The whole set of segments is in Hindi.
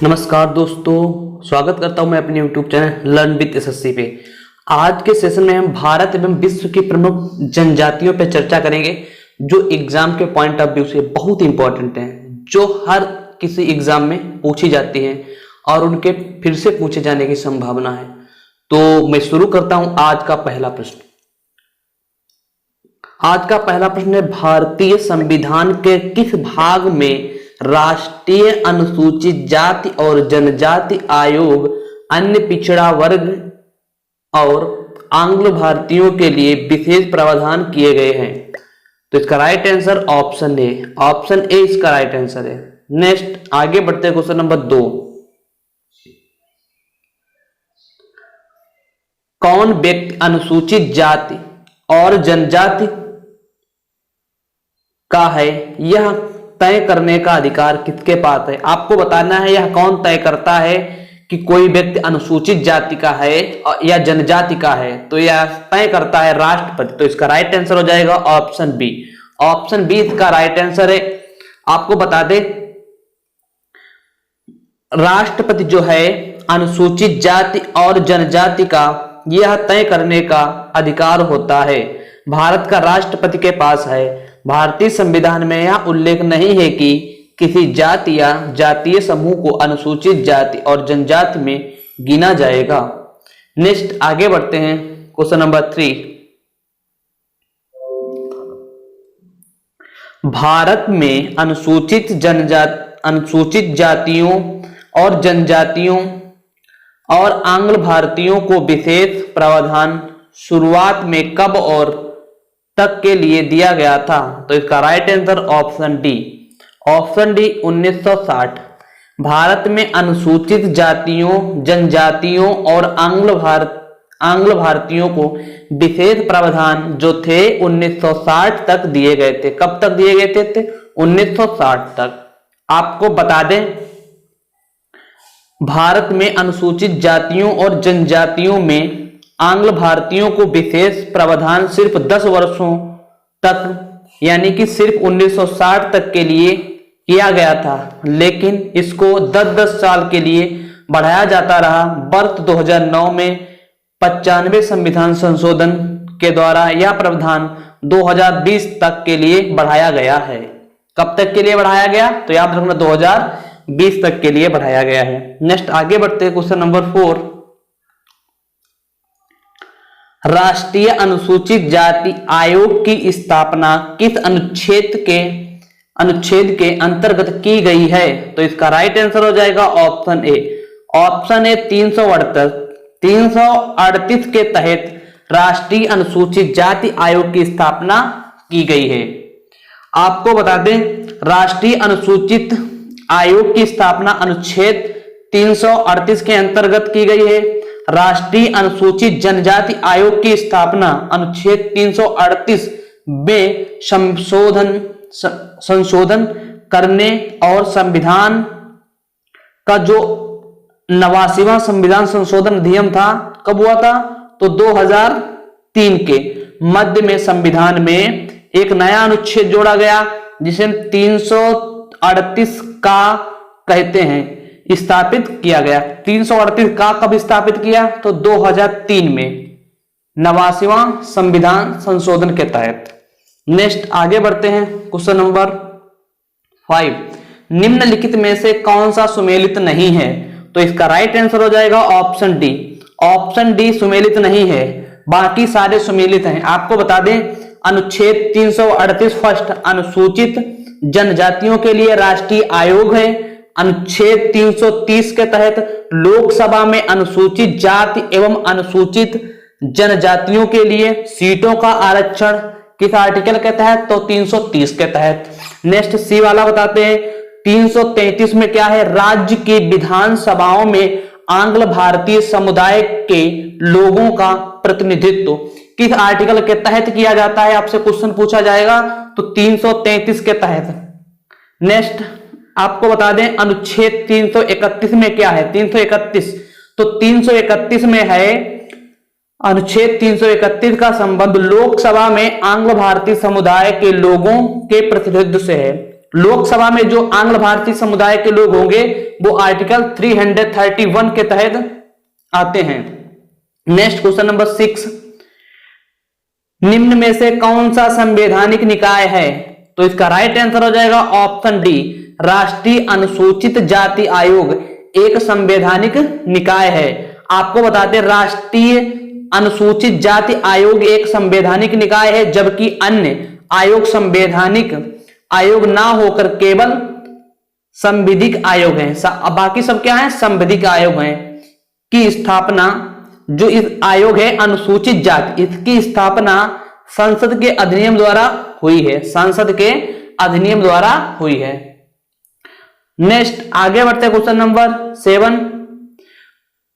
नमस्कार दोस्तों, स्वागत करता हूं मैं अपने YouTube channel learn with SSC पे। आज के सेशन में हम भारत एवं विश्व की प्रमुख जनजातियों पर चर्चा करेंगे जो एग्जाम के पॉइंट ऑफ व्यू से बहुत इंपॉर्टेंट हैं, जो हर किसी एग्जाम में पूछी जाती हैं और उनके फिर से पूछे जाने की संभावना है। तो मैं शुरू करता हूं आज का पहला प्रश्न। आज का पहला प्रश्न है, भारतीय संविधान के किस भाग में राष्ट्रीय अनुसूचित जाति और जनजाति आयोग अन्य पिछड़ा वर्ग और आंग्ल भारतीयों के लिए विशेष प्रावधान किए गए हैं? तो इसका right answer option A. Option A इसका राइट आंसर है। नेक्स्ट आगे बढ़ते हैं, क्वेश्चन नंबर 2। कौन व्यक्ति अनुसूचित जाति और जनजाति का है, यह तय करने का अधिकार किसके पास है? आपको बताना है यह कौन तय करता है कि कोई व्यक्ति अनुसूचित जाति का है या जनजाति का है। तो यह तय करता है राष्ट्रपति। तो इसका राइट आंसर हो जाएगा ऑप्शन बी। ऑप्शन बी इसका राइट आंसर है। आपको बता दें, राष्ट्रपति जो है अनुसूचित जाति और जनजाति का यह तय करने का अधिकार होता है, भारत का राष्ट्रपति के पास है। भारतीय संविधान में यह उल्लेख नहीं है कि किसी जाति या जातीय समूह को अनुसूचित जाति और जनजाति में गिना जाएगा। नेक्स्ट आगे बढ़ते हैं, क्वेश्चन नंबर 3। भारत में अनुसूचित जातियों और जनजातियों और आंग्ल भारतीयों को विशेष प्रावधान शुरुआत में कब और तक के लिए दिया गया था? तो इसका right answer option D. Option D 1960। Bharat में अनुसूचित जातियों, जनजातियों और आंग्ल भारतीयों को विशेष प्रावधान जो थे 1960 तक दिए गए थे। कब तक दिए गए थे? 1960 तक। आपको बता दें, भारत में अनुसूचित जातियों और जनजातियों में आंग्ल भारतीयों को विशेष प्रावधान सिर्फ 10 वर्षों तक यानी कि सिर्फ 1960 तक के लिए किया गया था, लेकिन इसको 10-10 साल के लिए बढ़ाया जाता रहा। वर्ष 2009 में 95 संविधान संशोधन के द्वारा यह प्रावधान 2020 तक के लिए बढ़ाया गया है। कब तक के लिए बढ़ाया गया? तो याद रखना 2020 तक के लिए बढ़ाया गया है। नेक्स्ट आगे बढ़ते हैं, क्वेश्चन नंबर 4। राष्ट्रीय अनुसूचित जाति आयोग की स्थापना किस अनुच्छेद के अंतर्गत की गई है? तो इसका राइट आंसर हो जाएगा ऑप्शन ए। ऑप्शन ए 338 के तहत राष्ट्रीय अनुसूचित जाति आयोग की स्थापना की गई है। आपको बता दें, राष्ट्रीय अनुसूचित आयोग की स्थापना अनुच्छेद 338 के अंतर्गत की गई है। राष्ट्रीय अनुसूचित जनजाति आयोग की स्थापना अनुच्छेद 338 में संशोधन करने और संविधान का जो 89वां संविधान संशोधन अधिनियम था, कब हुआ था? तो 2003 के मध्य में संविधान में एक नया अनुच्छेद जोड़ा गया जिसे 338 का कहते हैं, स्थापित किया गया। 338 का कब स्थापित किया? तो 2003 में 89वां संविधान संशोधन के तहत। नेक्स्ट आगे बढ़ते हैं, क्वेश्चन नंबर 5। निम्नलिखित में से कौन सा सुमेलित नहीं है? तो इसका राइट आंसर हो जाएगा ऑप्शन डी। ऑप्शन डी सुमेलित नहीं है, बाकी सारे सुमेलित हैं। आपको बता दें, अनुच्छेद 338 फर्स्ट अनुसूचित जनजातियों के लिए राष्ट्रीय आयोग है। अनुच्छेद 330 के तहत लोकसभा में अनुसूचित जाति एवं अनुसूचित जनजातियों के लिए सीटों का आरक्षण किस आर्टिकल के तहत? तो 330 के तहत। नेक्स्ट सी वाला बताते हैं, 333 में क्या है? राज्य की विधानसभाओं में आंग्ल भारतीय समुदाय के लोगों का प्रतिनिधित्व किस आर्टिकल के तहत किया जाता है? आपसे क्वेश्चन पूछा जाएगा, तो 333 के तहत। नेक्स्ट आपको बता दें, अनुच्छेद 331 में क्या है? 331, तो 331 में है, अनुच्छेद 331 का संबंध लोकसभा में आंग्ल भारतीय समुदाय के लोगों के प्रतिनिधित्व से है। लोकसभा में जो आंग्ल भारतीय समुदाय के लोग होंगे वो आर्टिकल 331 के तहत आते हैं। नेक्स्ट क्वेश्चन नंबर 6, निम्न में से कौन सा संवैधानिक निकाय है? तो इसका राइट आंसर हो जाएगा ऑप्शन डी, राष्ट्रीय अनुसूचित जाति आयोग एक संवैधानिक निकाय है। आपको बताते राष्ट्रीय अनुसूचित जाति आयोग एक संवैधानिक निकाय है, जबकि अन्य आयोग संवैधानिक आयोग ना होकर केवल संविधिक आयोग है। बाकी सब क्या है? संविधिक आयोग है। की स्थापना जो इस आयोग है अनुसूचित जाति, इसकी स्थापना संसद के अधिनियम द्वारा हुई है। संसद के अधिनियम द्वारा हुई है। नेक्स्ट आगे बढ़ते हैं क्वेश्चन नंबर 7,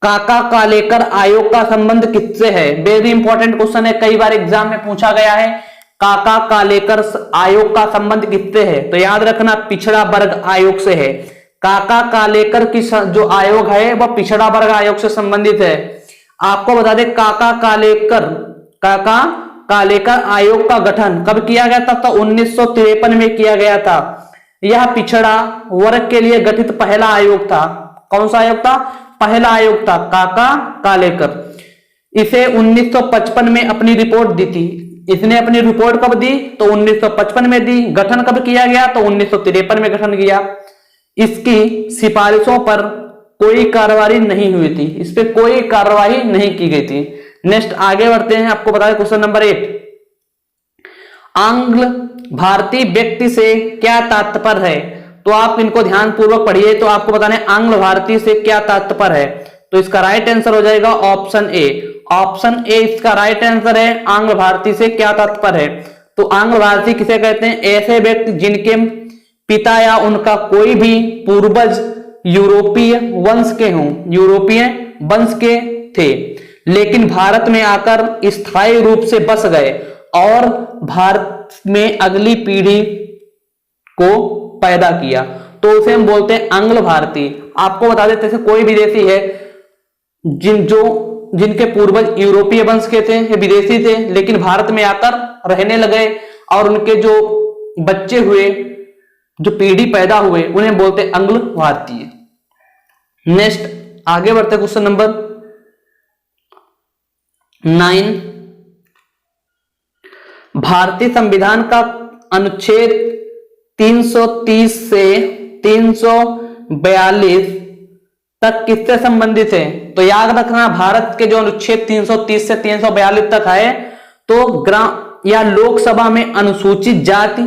काका कालेकर आयोग का संबंध किससे है? वेरी इंपॉर्टेंट क्वेश्चन है, कई बार एग्जाम में पूछा गया है। काका कालेकर आयोग का संबंध किससे है? तो याद रखना पिछड़ा वर्ग आयोग से है। काका कालेकर की जो आयोग है वह पिछड़ा वर्ग आयोग से संबंधित है। आपको बता दें काका कालेकर आयोग का गठन कब किया गया था? तो 1953 में किया गया था। यह पिछड़ा वर्ग के लिए गठित पहला आयोग था। कौन सा आयोग था? पहला आयोग था काका कालेकर। इसे 1955 में अपनी रिपोर्ट दी थी। इसने अपनी रिपोर्ट कब दी? तो 1955 में दी। गठन कब किया गया? तो 1953 में गठन किया। इसकी सिफारिशों पर कोई कार्रवाई नहीं हुई थी। इस पे कोई कार्रवाई नहीं की गई थी। नेक्स्ट आगे बढ़ते हैं। आपको बता दें क्वेश्चन नंबर 8, आंग्ल भारतीय व्यक्ति से क्या तात्पर्य है? तो आप इनको ध्यान पूर्वक पढ़िए। तो आपको बताना है आंग्ल भारतीय से क्या तात्पर्य है। तो इसका राइट आंसर हो जाएगा ऑप्शन ए। ऑप्शन ए इसका राइट आंसर है। आंग्ल भारतीय से क्या तात्पर्य है? तो आंग्ल भारतीय किसे कहते हैं? ऐसे व्यक्ति जिनके पिता या उनका कोई भी पूर्वज यूरोपीय वंश के हों, यूरोपीय वंश के थे, लेकिन भारत में आकर स्थायी रूप से बस गए और भारत में अगली पीढ़ी को पैदा किया, तो उसे हम बोलते हैं आंग्ल भारतीय। आपको बता देते हैं कोई विदेशी है जिनके पूर्वज यूरोपीय वंश के थे, विदेशी थे, लेकिन भारत में आकर रहने लगे और उनके जो बच्चे हुए, जो पीढ़ी पैदा हुए, उन्हें बोलते आंग्ल भारतीय। नेक्स्ट आगे बढ़ते क्वेश्चन नंबर 9, भारतीय संविधान का अनुच्छेद 330 से 342 तक किससे संबंधित है? तो याद रखना भारत के जो अनुच्छेद 330 से 342 तक है, तो या लोकसभा में अनुसूचित जाति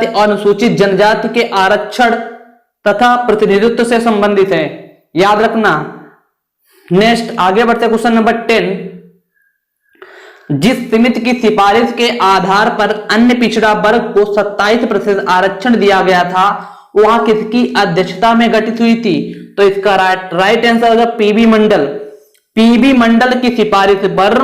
और अनुसूचित जनजाति के आरक्षण तथा प्रतिनिधित्व से संबंधित है। याद रखना। नेक्स्ट आगे बढ़ते क्वेश्चन नंबर 10, जिस समिति की सिफारिश के आधार पर अन्य पिछड़ा वर्ग को 27% आरक्षण दिया गया था, वह किसकी अध्यक्षता में गठित हुई थी? तो इसका राइट आंसर होगा पीबी मंडल। पीबी मंडल की सिफारिश पर,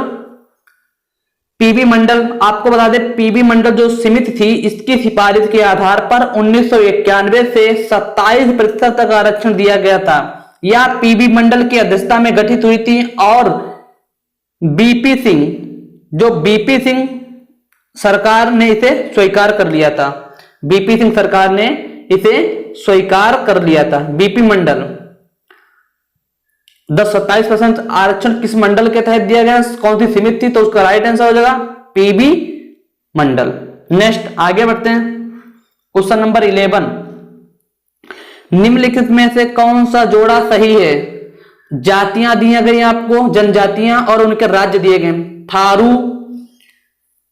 पीबी मंडल आपको बता दें, पीबी मंडल जो समिति थी इसकी सिफारिश के आधार पर 1991 से 27% तक आरक्षण दिया गया था। यह पीबी मंडल की अध्यक्षता में गठित हुई थी और बीपी सिंह सरकार ने इसे स्वीकार कर लिया था। बीपी सिंह सरकार ने इसे स्वीकार कर लिया था। बीपी मंडल 27% आरक्षण किस मंडल के तहत दिया गया? कौन सी समिति थी? तो उसका राइट आंसर हो जाएगा पीबी मंडल। नेक्स्ट आगे बढ़ते हैं क्वेश्चन नंबर 11, निम्नलिखित में से कौन सा जोड़ा सही है? जातियां दी गई आपको, जनजातियां और उनके राज्य दिए गए। थारू,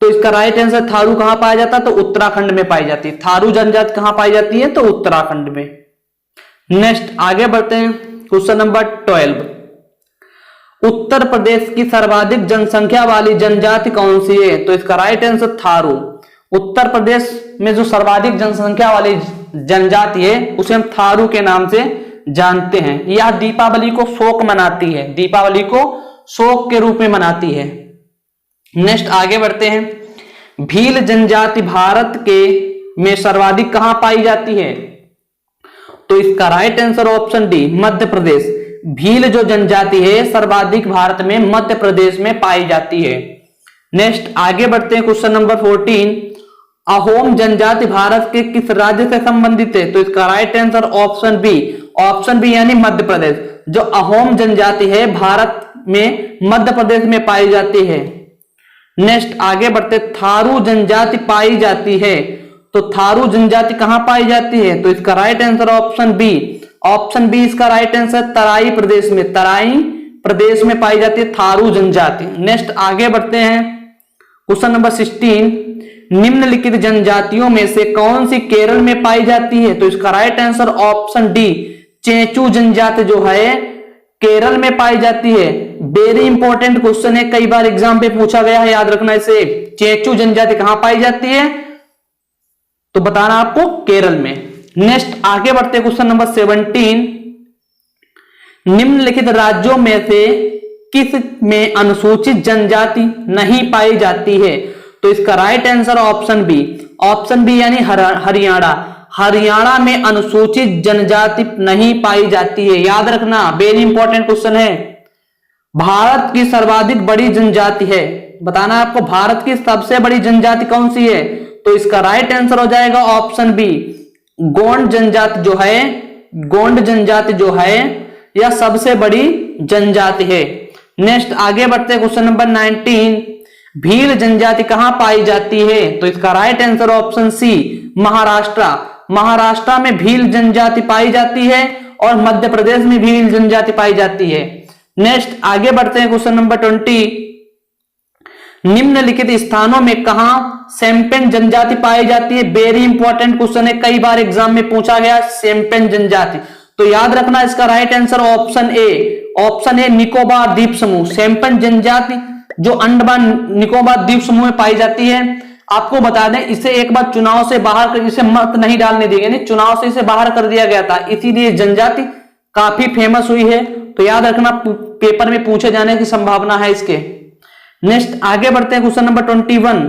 तो इसका राइट आंसर थारू कहां पाया जाता है? तो उत्तराखंड में पाई जाती है। थारू जनजाति कहां पाई जाती है? तो उत्तराखंड में। नेक्स्ट आगे बढ़ते हैं क्वेश्चन नंबर 12, उत्तर प्रदेश की सर्वाधिक जनसंख्या वाली जनजाति कौन सी है? तो इसका राइट आंसर थारू। उत्तर प्रदेश में जो सर्वाधिक जनसंख्या वाली जनजाति है उसे हम थारू के नाम से जानते हैं। यह दीपावली को शोक मनाती है, दीपावली को शोक के रूप में मनाती है। नेक्स्ट आगे बढ़ते हैं, भील जनजाति भारत के में सर्वाधिक कहां पाई जाती है? तो इसका right answer option D, Madhya Pradesh. Bhil जो जनजाति है सर्वाधिक भारत में मध्य प्रदेश में पाई जाती है। नेक्स्ट आगे बढ़ते हैं क्वेश्चन नंबर 14, अहोम जनजाति भारत के किस राज्य से संबंधित है? तो इसका right answer option B, option B यानी मध्य प्रदेश। जो अहोम जनजाति है भारत में मध्य प्रदेश में पाई जाती है। नेक्स्ट आगे बढ़ते, थारू जनजाति पाई जाती है, तो थारू जनजाति कहां पाई जाती है? तो इसका right answer option B, option B इसका राइट आंसर तराई प्रदेश में, तराई प्रदेश में पाई जाती है थारू जनजाति। नेक्स्ट आगे बढ़ते हैं, क्वेश्चन नंबर 16, निम्नलिखित जनजातियों में से कौन सी केरल में पाई जाती है? तो इसका right answer option D, Chenchu जनजाति जो है केरल में पाई जाती है। वेरी इंपॉर्टेंट क्वेश्चन है, कई बार एग्जाम पे पूछा गया है, याद रखना इसे। चेंचू जनजाति कहां पाई जाती है? तो बताना आपको केरल में। नेक्स्ट आगे बढ़ते क्वेश्चन नंबर 17, निम्नलिखित राज्यों में से किस में अनुसूचित जनजाति नहीं पाई जाती है? तो इसका right answer option B, option B यानी हरियाणा, हरियाणा में अनुसूचित जनजाति नहीं पाई जाती है। याद रखना, वेरी इंपॉर्टेंट क्वेश्चन है। भारत की सर्वाधिक बड़ी जनजाति है, बताना आपको भारत की सबसे बड़ी जनजाति कौन सी है? तो इसका राइट आंसर हो जाएगा ऑप्शन बी, गोंड जनजाति जो है, गोंड जनजाति जो है यह सबसे बड़ी जनजाति है। नेक्स्ट आगे बढ़ते क्वेश्चन नंबर 19, भील जनजाति कहां पाई जाती है? तो इसका right answer option C, Maharashtra, Maharashtra में भील जनजाति पाई जाती है और मध्य प्रदेश में भील जनजाति पाई जाती है। नेक्स्ट आगे बढ़ते हैं क्वेश्चन नंबर 20, निम्नलिखित स्थानों में कहां सेम्पेन जनजाति पाई जाती है? वेरी इंपॉर्टेंट क्वेश्चन है, कई बार एग्जाम में पूछा गया सेम्पेन जनजाति। तो याद रखना इसका right answer option A, option A Nicobar द्वीप समूह, सेम्पेन जनजाति जो अंडमान निकोबार द्वीप समूह में पाई जाती है। आपको बता दें इसे एक बार चुनाव से बाहर कर, इसे मत नहीं डालने दिए गए, चुनाव से इसे बाहर कर दिया गया था, इसीलिए जनजाति काफी फेमस हुई है। तो याद रखना पेपर में पूछे जाने की संभावना है इसके। नेक्स्ट आगे बढ़ते हैं क्वेश्चन नंबर 21,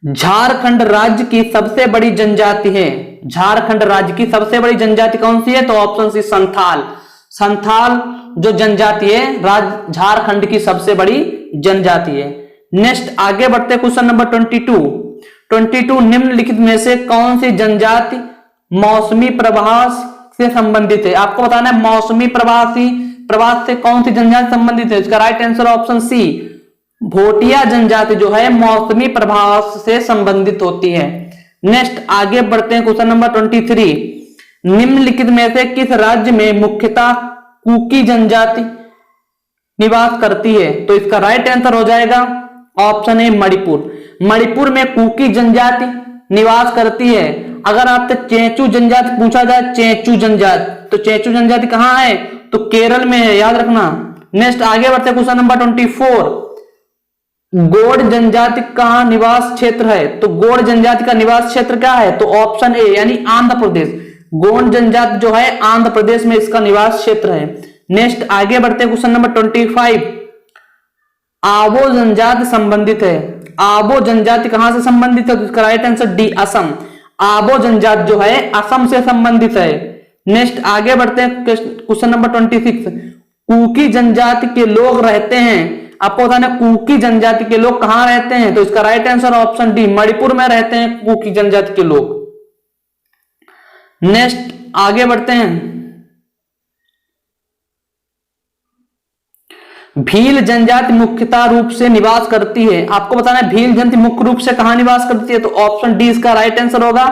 झारखंड राज्य की सबसे बड़ी जनजाति है, झारखंड राज्य की सबसे बड़ी जनजाति कौन सी है? तो ऑप्शन सी संथाल, संथाल जो जनजाति है झारखंड की सबसे बड़ी जनजाति है। नेक्स्ट आगे बढ़ते क्वेश्चन नंबर 22, निम्नलिखित में से कौन सी जनजाति मौसमी प्रवास से संबंधित है? आपको बताना है मौसमी प्रवास से कौन सी जनजाति संबंधित है? इसका right answer option C, Bhotia जनजाति जो है मौसमी प्रवास से संबंधित होती है। नेक्स्ट आगे बढ़ते हैं क्वेश्चन नंबर 23, निम्नलिखित में से किस राज्य में मुख्यतः कुकी जनजाति निवास करती है? तो इसका राइट आंसर हो जाएगा ऑप्शन ए मणिपुर, मणिपुर में कुकी जनजाति निवास करती है। अगर आपसे चेंचू जनजाति पूछा जाए, चेंचू जनजाति, तो चेंचू जनजाति कहां है? तो केरल में है, याद रखना। नेक्स्ट आगे बढ़ते क्वेश्चन नंबर 24, गोंड जनजाति कहां निवास क्षेत्र है? तो गोंड जनजाति का निवास क्षेत्र क्या है? तो ऑप्शन ए यानी आंध्र प्रदेश, गोंड जनजाति जो है आंध्र प्रदेश में इसका निवास क्षेत्र है। नेक्स्ट आगे बढ़ते क्वेश्चन नंबर 25, आबो जनजाति संबंधित है, आबो जनजाति कहां से संबंधित है? तो इसका राइट आंसर डी असम, आबो जनजाति जो है असम से संबंधित है। नेक्स्ट आगे बढ़ते हैं क्वेश्चन नंबर 26, कुकी जनजाति के लोग रहते हैं, आपको बताना कुकी जनजाति के लोग कहां रहते हैं? तो इसका right answer option D, Manipur में रहते हैं कुकी जनजाति के लोग। नेक्स्ट आगे बढ़ते हैं, भील जनजाति मुख्यतः रूप से निवास करती है, आपको बताना है भील जनजाति मुख्य रूप से कहां निवास करती है? तो ऑप्शन डी इसका राइट आंसर होगा,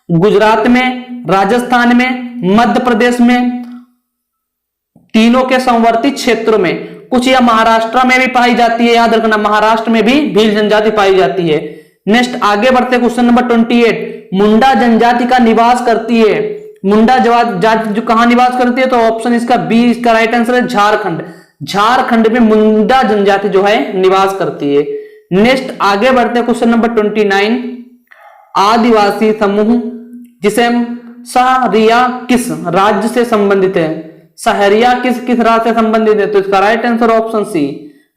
गुजरात में, राजस्थान में, मध्य प्रदेश में, तीनों के संवर्ती क्षेत्रों में, कुछ या महाराष्ट्र में भी पाई जाती है, याद रखना महाराष्ट्र में भी भील जनजाति पाई जाती है। नेक्स्ट आगे बढ़ते क्वेश्चन नंबर 28, मुंडा जनजाति का निवास करती है, मुंडा जाति जो कहां निवास करती है? तो ऑप्शन इसका बी इसका राइट आंसर है, झारखंड, झारखंड में मुंडा जनजाति जो है निवास करती है। नेक्स्ट आगे बढ़ते क्वेश्चन नंबर 29, आदिवासी समूह जिसे सहरिया किस राज्य से संबंधित है? सहरिया किस राज्य से संबंधित है? तो इसका right answer option C,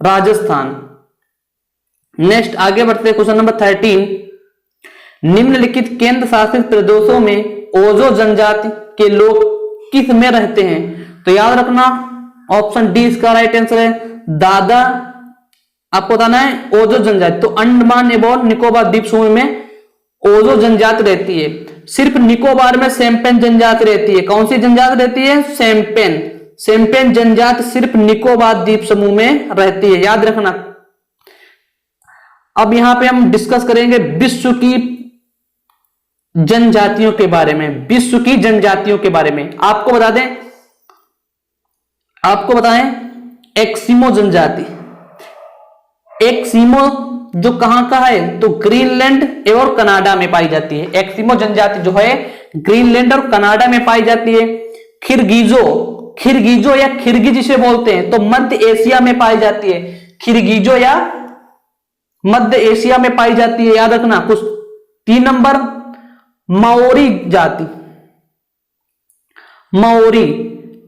Rajasthan. Next आगे बढ़ते क्वेश्चन नंबर 13, निम्नलिखित केंद्र शासित प्रदेशों में ओजो जनजाति के लोग किस में रहते हैं? तो याद रखना ऑप्शन डी इसका राइट आंसर है, दादा आपको बताना है ओजो जनजाति। तो अंडमान एवं निकोबार द्वीप समूह में ओजो जनजाति रहती है। सिर्फ निकोबार में सेम्पेन जनजाति रहती है। कौन सी जनजाति रहती है? सेम्पेन। सेम्पेन जनजाति सिर्फ निकोबार द्वीप समूह में रहती है, याद रखना। अब यहां पे हम डिस्कस करेंगे विश्व की जनजातियों के बारे में। विश्व की जनजातियों के बारे में आपको बता दें, आपको बताएं एक्सिमो जनजाति। एक्सिमो जो कहां का है? तो ग्रीनलैंड एवं कनाडा में पाई जाती है। एक्सिमो जनजाति जो है ग्रीनलैंड और कनाडा में पाई जाती है। खिरगिजो, खिरगिजो या खिरगी जिसे बोलते हैं, तो मध्य एशिया में पाई जाती है। खिरगिजो या मध्य एशिया में पाई जाती है, याद रखना कुछ। 3 नंबर माओरी जाति। माओरी,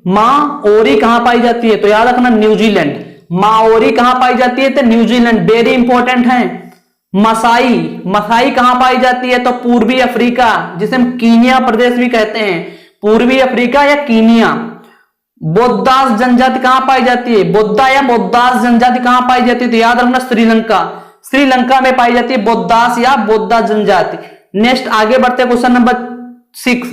माओरी कहां पाई जाती है? तो याद रखना न्यूजीलैंड। माओरी कहां पाई जाती है? तो न्यूजीलैंड, वेरी इंपॉर्टेंट है। मसाई, मसाई कहां पाई जाती है? तो पूर्वी अफ्रीका, जिसे हम कीनिया प्रदेश भी कहते हैं, पूर्वी अफ्रीका या कीनिया। बोद्दास जनजाति कहां पाई जाती है? बोद्दा या बोद्दास जनजाति कहां पाई जाती है? तो याद रखना श्रीलंका, श्रीलंका में पाई जाती है बोद्दास या बोद्दा जनजाति। नेक्स्ट आगे बढ़ते हैं, क्वेश्चन नंबर 6।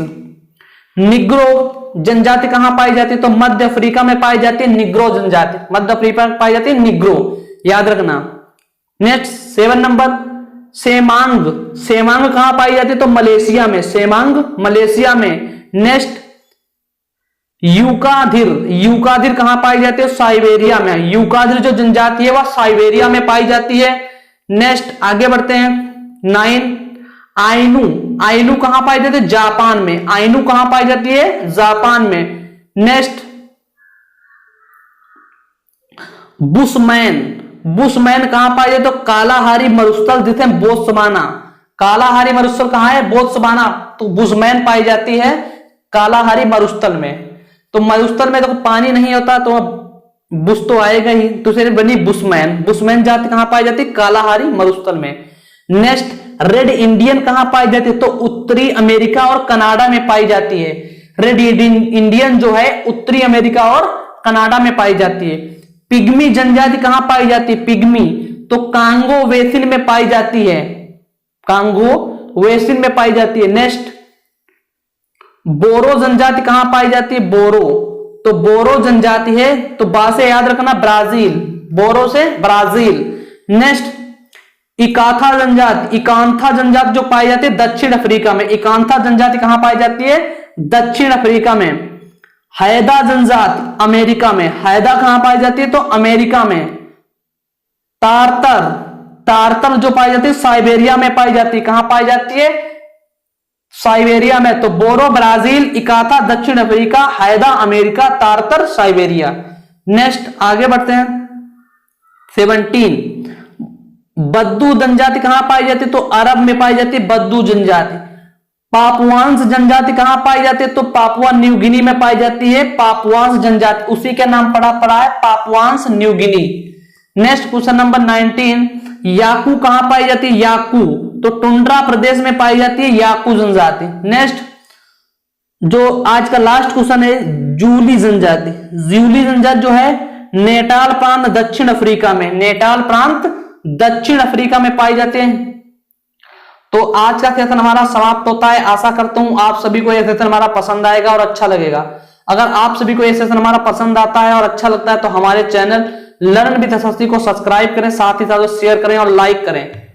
निग्रो जनजाति कहां पाई जाती है? तो मध्य अफ्रीका में पाई जाती है निग्रो जनजाति। मध्य अफ्रीका में पाई जाती है निग्रो, याद रखना। Next 7 number Semang. सेमांग कहां पाई जाती है? तो मलेशिया में। सेमांग मलेशिया में। नेक्स्ट यूकाधिर, यूकाधिर कहां पाई जाती है? साइबेरिया में। यूकाधिर जो जनजाति है वह साइबेरिया में पाई जाती है। नेक्स्ट आगे बढ़ते हैं 9। आइनू, आइनू कहां पाई जाती है? जापान में। आइनू कहां पाई जाती है? जापान में। नेक्स्ट बुशमैन, बुशमैन कहां पाई जाती है? तो कालाहारी मरुस्थल जिसे बोत्सवाना। कालाहारी मरुस्थल कहां है? बोत्सवाना। तो बुशमैन पाई जाती है कालाहारी मरुस्थल में। तो मरुस्थल में तो पानी नहीं होता तो बुश तो आएगा ही, तो फिर बनी बुशमैन। बुशमैन जाति कहां पाई जाती है? कालाहारी मरुस्थल में। नेक्स्ट रेड इंडियन कहां पाई जाती है? तो उत्तरी अमेरिका और कनाडा में पाई जाती है। रेड इंडियन जो है उत्तरी अमेरिका और कनाडा में पाई जाती है। पिग्मी जनजाति कहां पाई जाती है? पिग्मी तो कांगो वेसिन में पाई जाती है। कांगो वेसिन में पाई जाती है। नेक्स्ट बोरो जनजाति कहां पाई जाती है? बोरो, तो बोरो जनजाति है तो बा से याद रखना ब्राजील, बोरो से ब्राजील। नेक्स्ट इकाथा जनजाति, इकांथा जनजाति जो पाई जाती है दक्षिण अफ्रीका में। इकांथा जनजाति कहां पाई जाती है? दक्षिण अफ्रीका में। हैदा जनजाति अमेरिका में। हैदा कहां पाई जाती है? तो अमेरिका में। तारतर, तारतर जो पाई जाती है साइबेरिया में पाई जाती है। कहां पाई जाती है? साइबेरिया में। तो बोरो ब्राजील, इकाथा दक्षिण Africa, Haida America, Tartar Siberia. Next आगे बढ़ते हैं 17। बद्दू जनजाति कहां पाई जाती है? तो अरब में पाई जाती है बद्दू जनजाति। पापुआंस जनजाति कहां पाई जाती है? तो पापुआ न्यू गिनी में पाई जाती है पापुआंस जनजाति, उसी के नाम पड़ा है Papuans New Guinea. Next question number 19। याकू कहां पाई जाती है? याकू तो टुंड्रा प्रदेश में पाई जाती है याकू जनजाति। नेक्स्ट जो आज का लास्ट क्वेश्चन है जूली जनजाति। जूली जनजाति जो है नेटाल प्रांत दक्षिण अफ्रीका में, नेटाल प्रांत दक्षिण अफ्रीका में पाई जाते हैं। तो आज का सेशन हमारा समाप्त होता है। आशा करता हूं आप सभी को यह सेशन हमारा पसंद आएगा और अच्छा लगेगा। अगर आप सभी को यह सेशन हमारा पसंद आता है और अच्छा लगता है तो हमारे चैनल लर्न विद एसएससी को सब्सक्राइब करें, साथ ही साथ शेयर करें और लाइक करें।